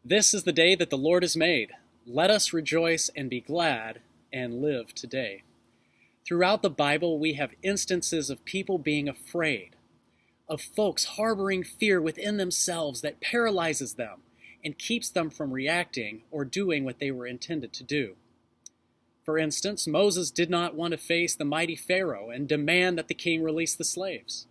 This is the day that the Lord has made. Let us rejoice and be glad and live today. Throughout the Bible, we have instances of people being afraid, of folks harboring fear within themselves that paralyzes them and keeps them from reacting or doing what they were intended to do. For instance, Moses did not want to face the mighty Pharaoh and demand that the king release the slaves.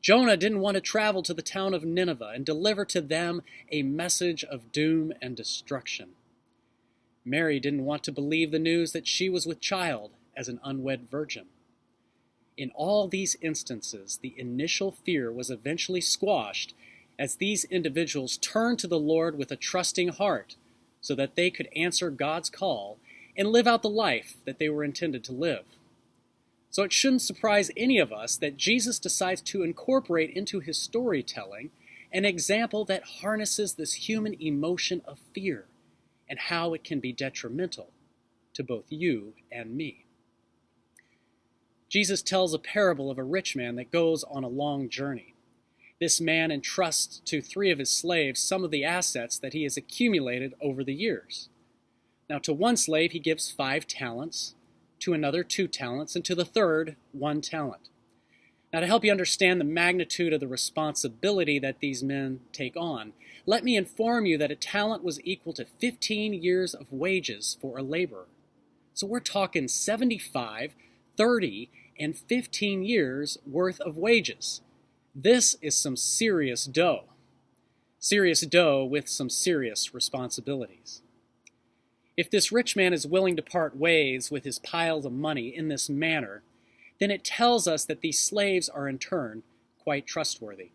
Jonah didn't want to travel to the town of Nineveh and deliver to them a message of doom and destruction. Mary didn't want to believe the news that she was with child as an unwed virgin. In all these instances, the initial fear was eventually squashed as these individuals turned to the Lord with a trusting heart so that they could answer God's call and live out the life that they were intended to live. So it shouldn't surprise any of us that Jesus decides to incorporate into his storytelling an example that harnesses this human emotion of fear and how it can be detrimental to both you and me. Jesus tells a parable of a rich man that goes on a long journey. This man entrusts to 3 of his slaves some of the assets that he has accumulated over the years. Now, to one slave he gives 5 talents, to another 2 talents, and to the third 1 talent. Now, to help you understand the magnitude of the responsibility that these men take on, let me inform you that a talent was equal to 15 years of wages for a laborer. So we're talking 75, 30, and 15 years worth of wages. This is some serious dough. Serious dough with some serious responsibilities. If this rich man is willing to part ways with his piles of money in this manner, then it tells us that these slaves are in turn quite trustworthy.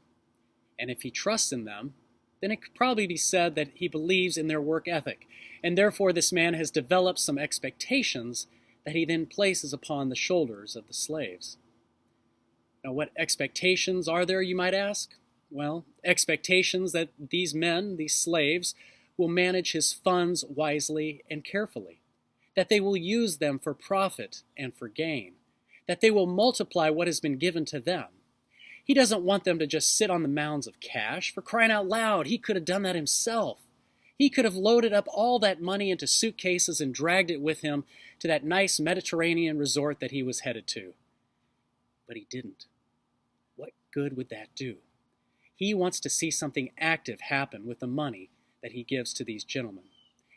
And if he trusts in them, then it could probably be said that he believes in their work ethic, and therefore this man has developed some expectations that he then places upon the shoulders of the slaves. Now, what expectations are there, you might ask? Well, expectations that these men, these slaves, will manage his funds wisely and carefully, that they will use them for profit and for gain, that they will multiply what has been given to them. He doesn't want them to just sit on the mounds of cash. For crying out loud, he could have done that himself. He could have loaded up all that money into suitcases and dragged it with him to that nice Mediterranean resort that he was headed to. But he didn't. What good would that do? He wants to see something active happen with the money that he gives to these gentlemen.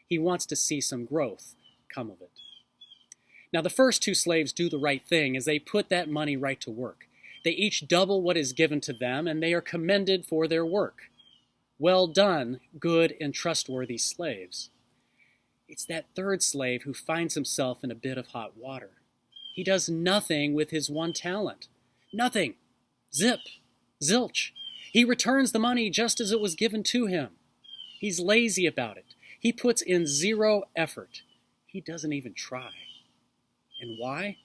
He wants to see some growth come of it. Now, the first 2 slaves do the right thing as they put that money right to work. They each double what is given to them, and they are commended for their work. Well done, good and trustworthy slaves. It's that 3rd slave who finds himself in a bit of hot water. He does nothing with his 1 talent. Nothing. Zip. Zilch. He returns the money just as it was given to him. He's lazy about it. He puts in 0 effort. He doesn't even try. And why?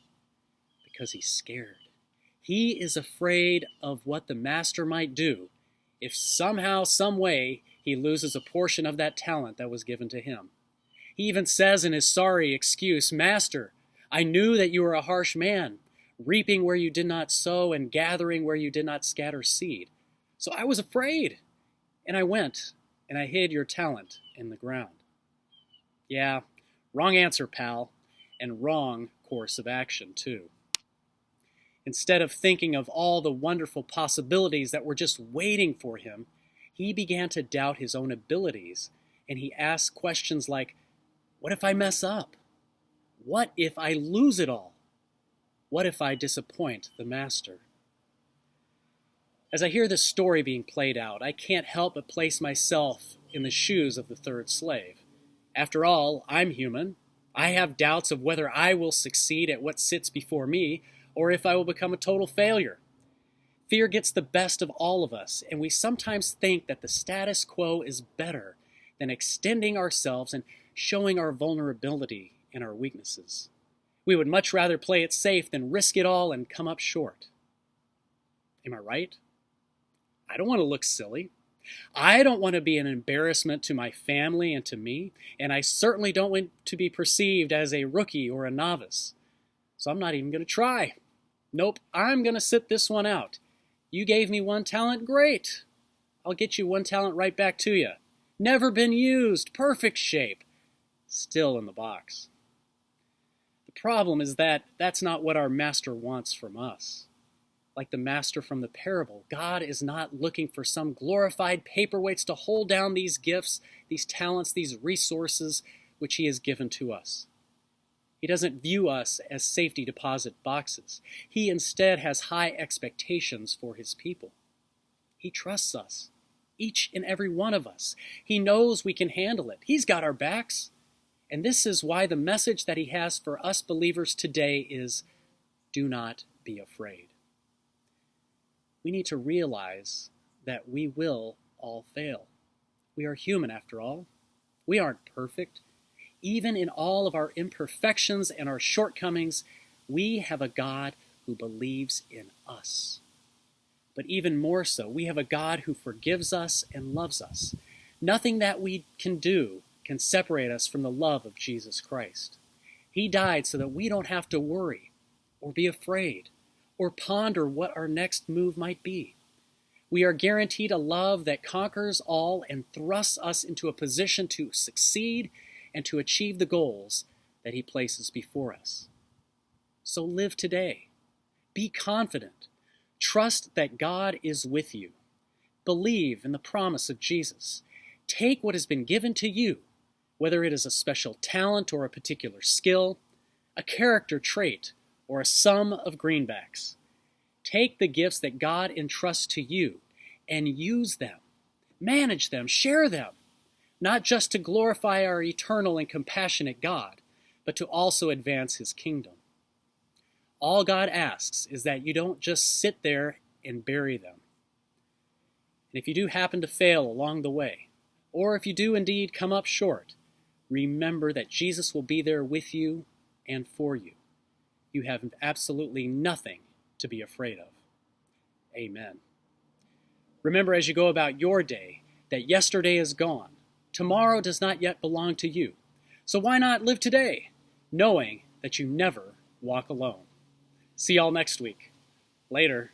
Because he's scared. He is afraid of what the master might do if somehow, some way, he loses a portion of that talent that was given to him. He even says in his sorry excuse, "Master, I knew that you were a harsh man, reaping where you did not sow and gathering where you did not scatter seed. So I was afraid, and I went, and I hid your talent in the ground." Yeah, wrong answer, pal, and wrong course of action, too. Instead of thinking of all the wonderful possibilities that were just waiting for him, he began to doubt his own abilities, and he asked questions like, what if I mess up? What if I lose it all? What if I disappoint the master? As I hear this story being played out, I can't help but place myself in the shoes of the 3rd slave. After all, I'm human. I have doubts of whether I will succeed at what sits before me, or if I will become a total failure. Fear gets the best of all of us, and we sometimes think that the status quo is better than extending ourselves and showing our vulnerability and our weaknesses. We would much rather play it safe than risk it all and come up short. Am I right? I don't want to look silly. I don't want to be an embarrassment to my family and to me, and I certainly don't want to be perceived as a rookie or a novice. So I'm not even going to try. Nope, I'm going to sit this one out. You gave me 1 talent, great. I'll get you 1 talent right back to you. never been used, perfect shape, still in the box. The problem is that that's not what our master wants from us. Like the master from the parable, God is not looking for some glorified paperweights to hold down these gifts, these talents, these resources which he has given to us. He doesn't view us as safety deposit boxes. He instead has high expectations for his people. He trusts us, each and every one of us. He knows we can handle it. He's got our backs. And this is why the message that he has for us believers today is, do not be afraid. We need to realize that we will all fail. We are human after all. We aren't perfect. Even in all of our imperfections and our shortcomings, we have a God who believes in us. But even more so, we have a God who forgives us and loves us. Nothing that we can do can separate us from the love of Jesus Christ. He died so that we don't have to worry or be afraid or ponder what our next move might be. We are guaranteed a love that conquers all and thrusts us into a position to succeed and to achieve the goals that he places before us. So live today. Be confident. Trust that God is with you. Believe in the promise of Jesus. Take what has been given to you, whether it is a special talent or a particular skill, a character trait, or a sum of greenbacks. Take the gifts that God entrusts to you and use them. Manage them, share them, not just to glorify our eternal and compassionate God, but to also advance his kingdom. All God asks is that you don't just sit there and bury them. And if you do happen to fail along the way, or if you do indeed come up short, remember that Jesus will be there with you and for you. You have absolutely nothing to be afraid of. Amen. Remember as you go about your day that yesterday is gone. Tomorrow does not yet belong to you. So why not live today, knowing that you never walk alone? See y'all next week. Later.